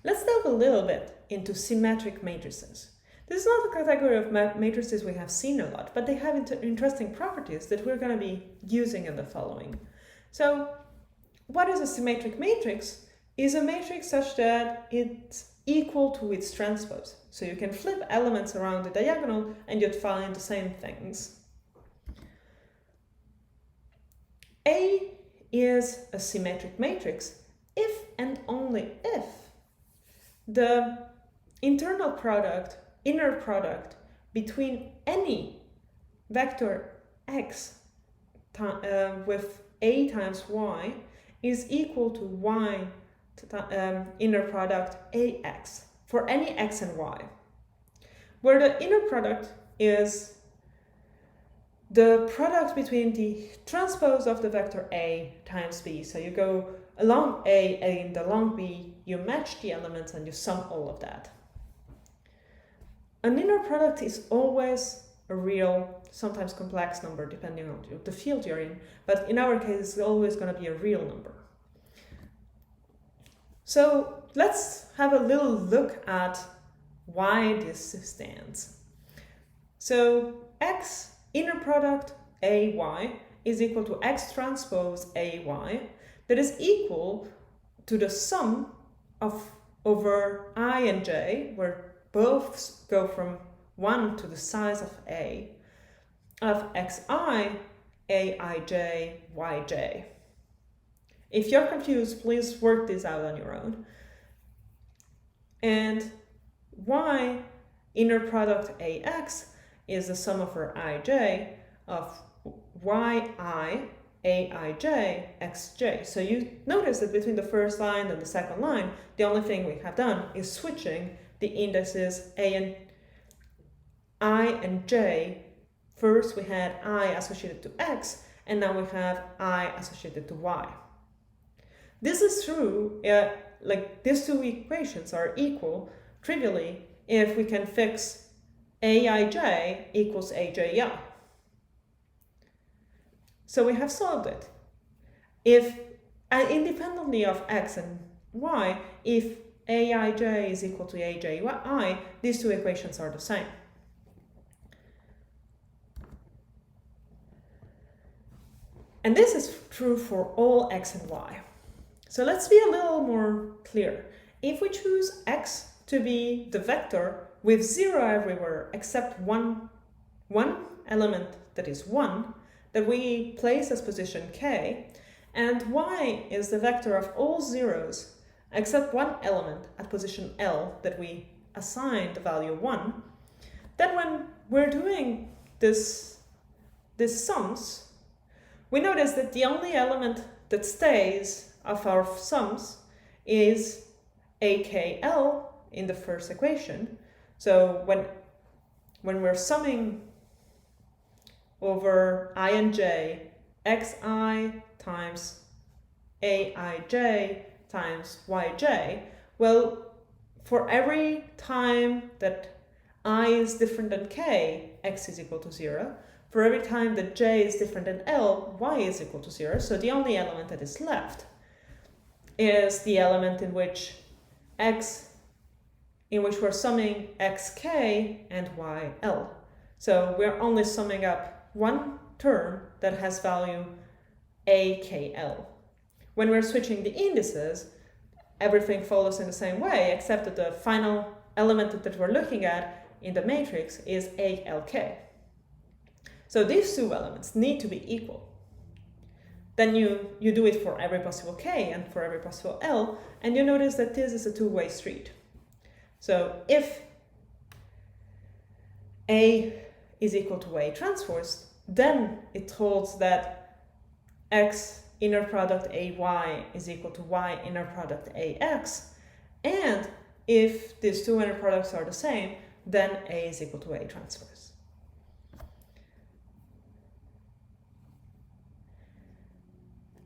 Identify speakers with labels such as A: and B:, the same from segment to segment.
A: Let's delve a little bit into symmetric matrices. This is not a category of matrices we have seen a lot, but they have interesting properties that we're going to be using in the following. So, what is a symmetric matrix? Is a matrix such that it's equal to its transpose. So you can flip elements around the diagonal and you'd find the same things. A is a symmetric matrix if and only if the inner product between any vector x with a times y is equal to y inner product ax for any x and y, where the inner product is the product between the transpose of the vector a times b. So you go along a and along b, you match the elements and you sum all of that. An inner product is always a real, sometimes complex number depending on the field you're in, but in our case it's always going to be a real number. So let's have a little look at why this stands. So x inner product ay is equal to x transpose ay, that is equal to the sum of over I and j, where both go from 1 to the size of a, of xi, aij, yj. If you're confused, please work this out on your own. And y inner product ax is the sum over ij of yi, aij, xj. So you notice that between the first line and the second line, the only thing we have done is switching the indices I and j. First we had I associated to x, and now we have I associated to y. This is true, like these two equations are equal trivially if we can fix aij equals aji. So we have solved it. If, independently of x and y, if aij is equal to aji, these two equations are the same. And this is true for all x and y. So let's be a little more clear. If we choose x to be the vector with 0 everywhere except one element that is 1, that we place as position k, and y is the vector of all zeros except one element at position L that we assign the value 1, then when we're doing these sums, we notice that the only element that stays of our sums is akl in the first equation. So when we're summing over I and j, xi times aij times yj, well, for every time that I is different than k, x is equal to 0. For every time that j is different than L, y is equal to 0. So the only element that is left is the element in which we're summing xk and yl. So we're only summing up one term that has value akl. When we're switching the indices, everything follows in the same way, except that the final element that we're looking at in the matrix is alk. So these two elements need to be equal. Then you do it for every possible k and for every possible l, and you notice that this is a two-way street. So if A is equal to A transpose, then it holds that x inner product ay is equal to y inner product ax, and if these two inner products are the same, then A is equal to A transpose.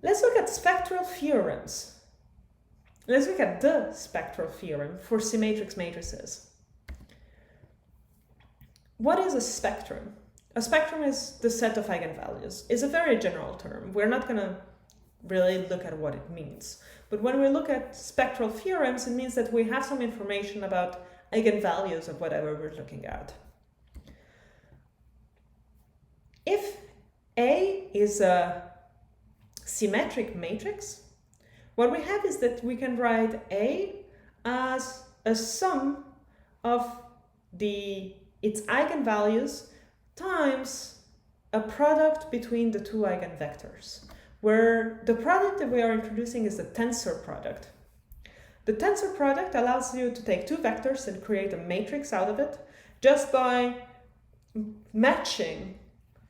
A: Let's look at spectral theorems. Let's look at the spectral theorem for symmetric matrices. What is a spectrum? A spectrum is the set of eigenvalues. It's a very general term. We're not going to really look at what it means. But when we look at spectral theorems, it means that we have some information about eigenvalues of whatever we're looking at. If A is a symmetric matrix, what we have is that we can write A as a sum of its eigenvalues times a product between the two eigenvectors, where the product that we are introducing is the tensor product. The tensor product allows you to take two vectors and create a matrix out of it just by matching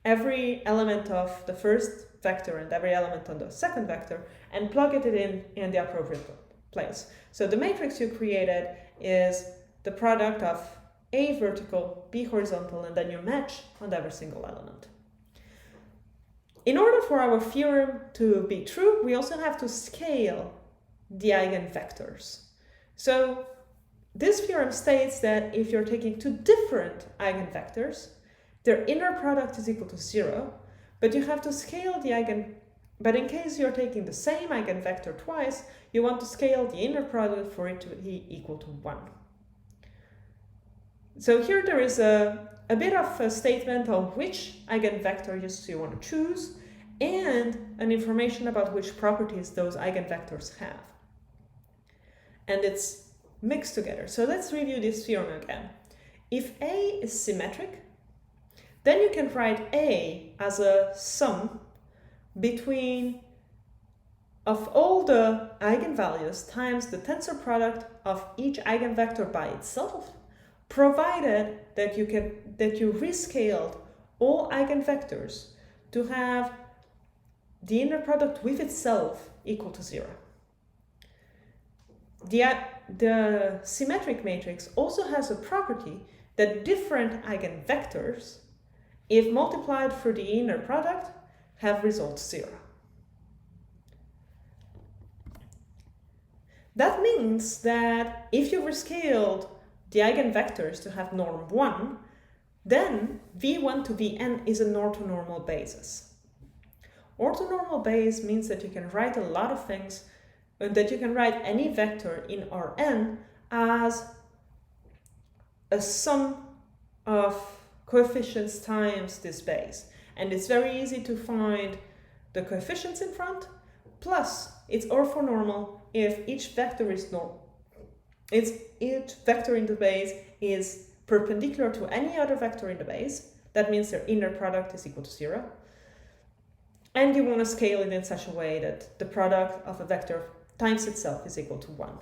A: every element of the first vector and every element on the second vector and plug it in the appropriate place. So the matrix you created is the product of A vertical, B horizontal, and then you match on every single element. In order for our theorem to be true, we also have to scale the eigenvectors. So this theorem states that if you're taking two different eigenvectors, their inner product is equal to 0, but you have to scale the but in case you're taking the same eigenvector twice, you want to scale the inner product for it to be equal to 1. So here there is a bit of a statement on which eigenvector you want to choose and an information about which properties those eigenvectors have. And it's mixed together. So let's review this theorem again. If A is symmetric, then you can write A as a sum between of all the eigenvalues times the tensor product of each eigenvector by itself, provided that you rescaled all eigenvectors to have the inner product with itself equal to 0. The symmetric matrix also has a property that different eigenvectors, if multiplied through the inner product, have result 0. That means that if you rescaled the eigenvectors to have norm 1, then V1 to Vn is an orthonormal basis. Orthonormal base means that you can write a lot of things, that you can write any vector in Rn as a sum of coefficients times this base. And it's very easy to find the coefficients in front, plus it's orthonormal if each vector is each vector in the base is perpendicular to any other vector in the base. That means their inner product is equal to 0. And you want to scale it in such a way that the product of a vector times itself is equal to 1.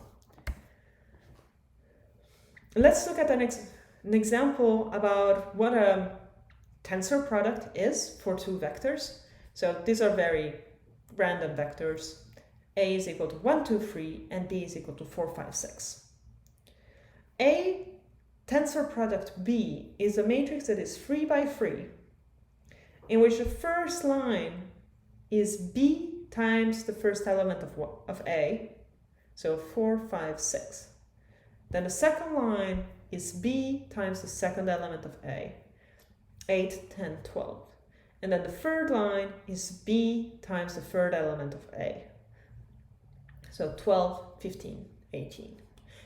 A: Let's look at an example about what a tensor product is for two vectors. So these are very random vectors. A is equal to 1, 2, 3, and B is equal to 4, 5, 6. A tensor product B is a matrix that is 3 by 3, in which the first line is B times the first element of A, so 4, 5, 6. Then the second line is B times the second element of A, 8, 10, 12. And then the third line is B times the third element of A, so 12, 15, 18.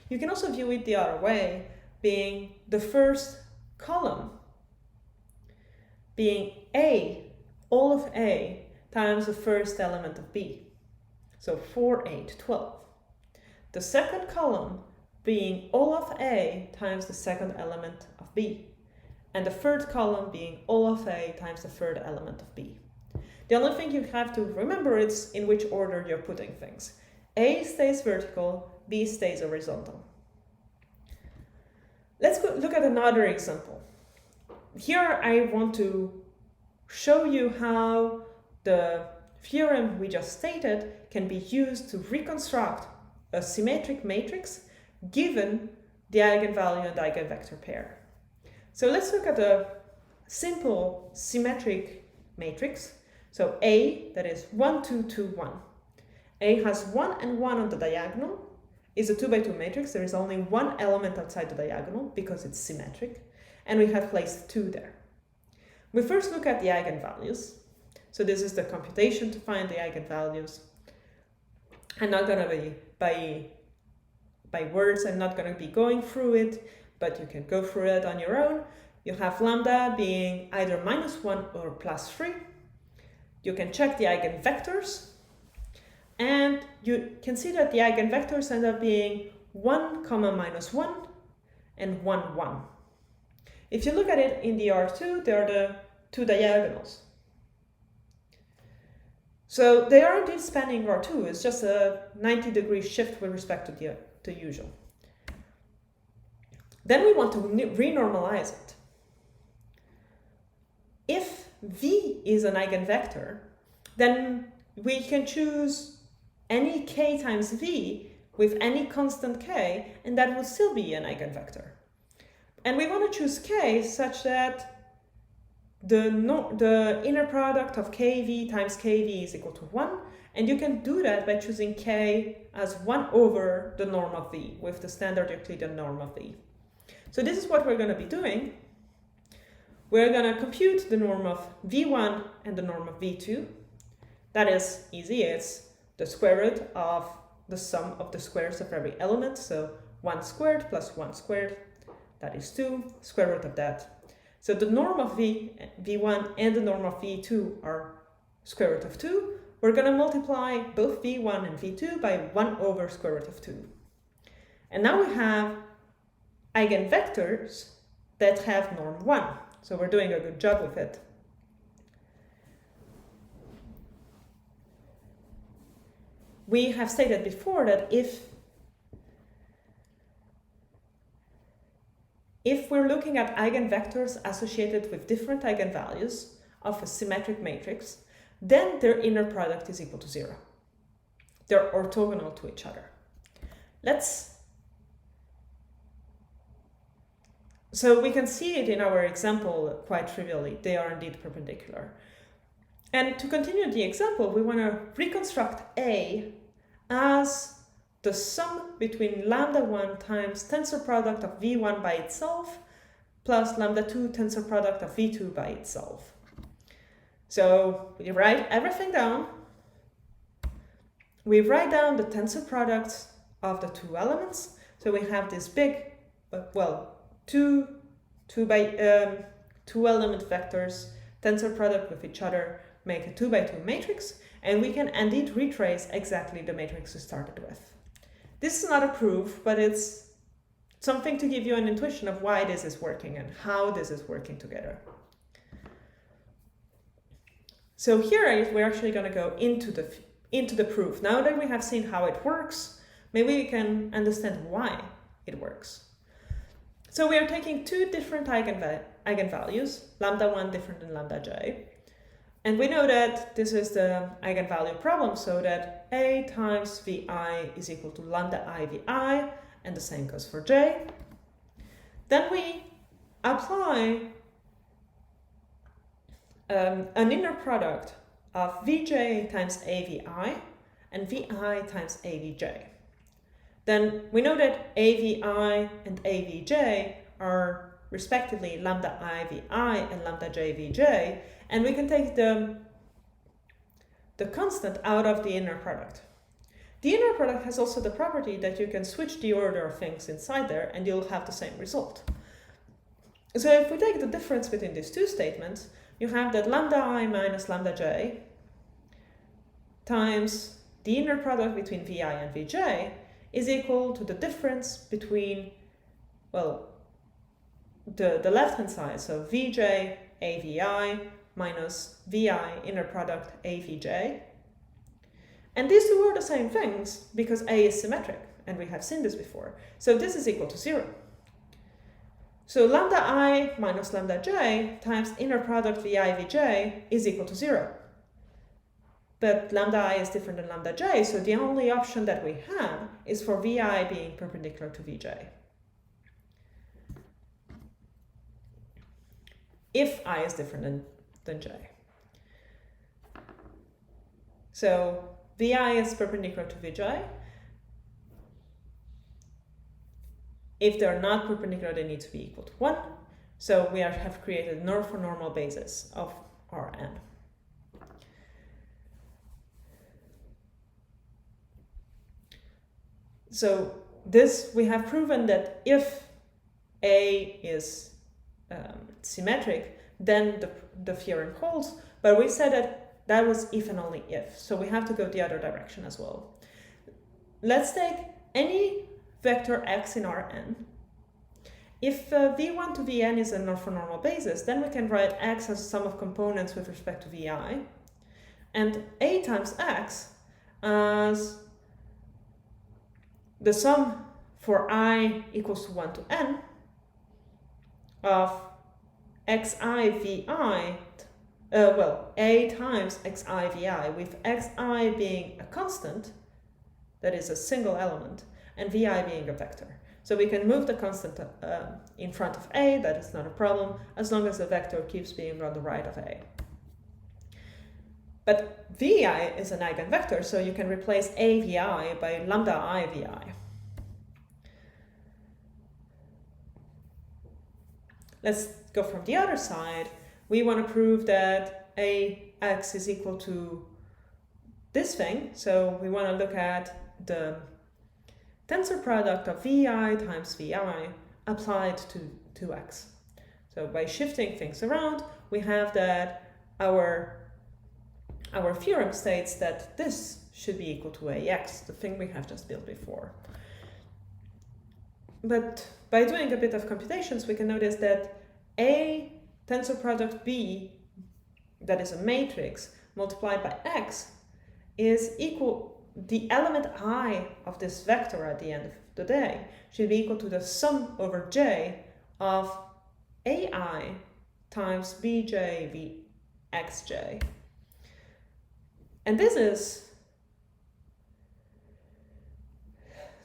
A: You can also view it the other way, being the first column being A, all of A, times the first element of B, so 4, 8, 12. The second column being all of A times the second element of B, and the third column being all of A times the third element of B. The only thing you have to remember is in which order you're putting things. A stays vertical, B stays horizontal. Let's look at another example. Here I want to show you how the theorem we just stated can be used to reconstruct a symmetric matrix given the eigenvalue and eigenvector pair. So let's look at a simple symmetric matrix. So A, that is 1, 2, 2, 1. A has 1 and 1 on the diagonal, is a 2 by 2 matrix. There is only one element outside the diagonal because it's symmetric, and we have placed 2 there. We first look at the eigenvalues. So this is the computation to find the eigenvalues. I'm not going to be, by words, I'm not going to be going through it, but you can go through it on your own. You have lambda being either -1 or +3. You can check the eigenvectors, and you can see that the eigenvectors end up being 1, -1, and 1, 1. If you look at it in the R2, they are the two diagonals. So they are indeed spanning R2. It's just a 90-degree shift with respect to the usual. Then we want to renormalize it. If V is an eigenvector, then we can choose any k times V with any constant k, and that will still be an eigenvector. And we want to choose k such that the inner product of kv times kv is equal to 1, and you can do that by choosing k as 1 over the norm of v, with the standard Euclidean norm of v. So this is what we're going to be doing. We're going to compute the norm of v1 and the norm of v2. That is easy. It's the square root of the sum of the squares of every element. So 1 squared plus 1 squared, that is 2, square root of that. So the norm of v1 and the norm of v2 are square root of 2. We're going to multiply both v1 and v2 by 1 over square root of 2. And now we have eigenvectors that have norm 1. So we're doing a good job with it. We have stated before that if we're looking at eigenvectors associated with different eigenvalues of a symmetric matrix, then their inner product is equal to 0. They're orthogonal to each other. So we can see it in our example quite trivially. They are indeed perpendicular. And to continue the example, we want to reconstruct A as the sum between lambda1 times tensor product of v1 by itself plus lambda2 tensor product of v2 by itself. So we write everything down. We write down the tensor products of the two elements. So we have this big, two element vectors, tensor product with each other, make a 2 by 2 matrix, and we can indeed retrace exactly the matrix we started with. This is not a proof, but it's something to give you an intuition of why this is working and how this is working together. So here we're actually going to go into the proof. Now that we have seen how it works, maybe we can understand why it works. So we are taking two different eigenvalues, lambda1 different than lambda j. And we know that this is the eigenvalue problem, so that A times Vi is equal to lambda I Vi, and the same goes for j. Then we apply an inner product of Vj times AVI and Vi times AVJ. Then we know that AVI and AVJ are respectively lambda I Vi and lambda j Vj, and we can take the constant out of the inner product. The inner product has also the property that you can switch the order of things inside there and you'll have the same result. So if we take the difference between these two statements, you have that lambda I minus lambda j times the inner product between Vi and Vj is equal to the difference between, well, the left-hand side, so Vj AVI minus Vi inner product AVJ. And these two are the same things because A is symmetric, and we have seen this before. So this is equal to 0. So lambda I minus lambda j times inner product Vi Vj is equal to 0. But lambda I is different than lambda j, so the only option that we have is for Vi being perpendicular to Vj. If I is different than j. So Vi is perpendicular to Vj. If they're not perpendicular, they need to be equal to 1. So we have created norm for normal basis of Rn. So this, we have proven that if A is symmetric, then the theorem holds, but we said that was if and only if, so we have to go the other direction as well. Let's take any vector x in Rn. If v1 to vn is an orthonormal basis, then we can write x as a sum of components with respect to vi, and a times x as the sum for I equals to 1 to n of xi vi, a times xi vi, with xi being a constant, that is a single element, and vi being a vector. So we can move the constant in front of a, that is not a problem, as long as the vector keeps being on the right of a. But vi is an eigenvector, so you can replace a vi by lambda I vi. Let's go from the other side. We want to prove that ax is equal to this thing, so we want to look at the tensor product of vi times vi applied to x. So by shifting things around, we have that our theorem states that this should be equal to ax, the thing we have just built before. But by doing a bit of computations, we can notice that a tensor product b, that is a matrix, multiplied by x, is equal, the element I of this vector at the end of the day should be equal to the sum over j of ai times bj vxj. And this is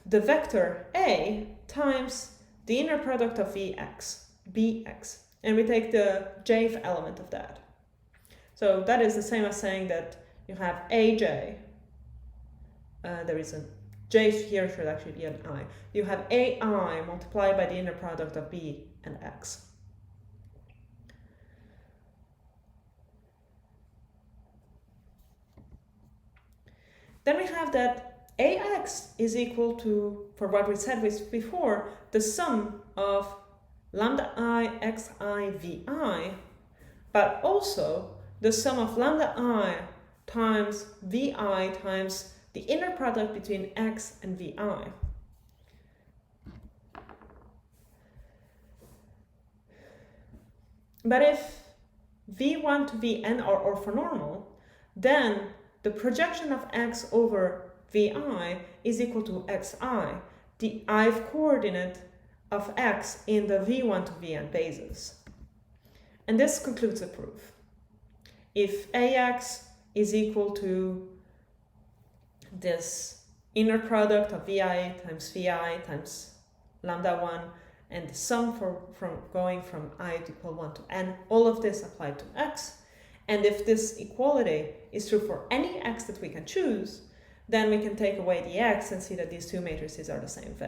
A: the vector a times the inner product of bx, and we take the jth element of that. So that is the same as saying that you have aj, there is a j here, should actually be an I. You have ai multiplied by the inner product of b and x. Then we have that ax is equal to, for what we said before, the sum of lambda I xi vi, but also the sum of lambda I times vi times the inner product between x and vi. But if v1 to vn are orthonormal, then the projection of x over vi is equal to xi, the ith coordinate of x in the v1 to vn basis. And this concludes the proof. If ax is equal to this inner product of vi times lambda 1, and the sum from going from I to equal 1 to n, all of this applied to x. And if this equality is true for any x that we can choose, then we can take away the x and see that these two matrices are the same thing.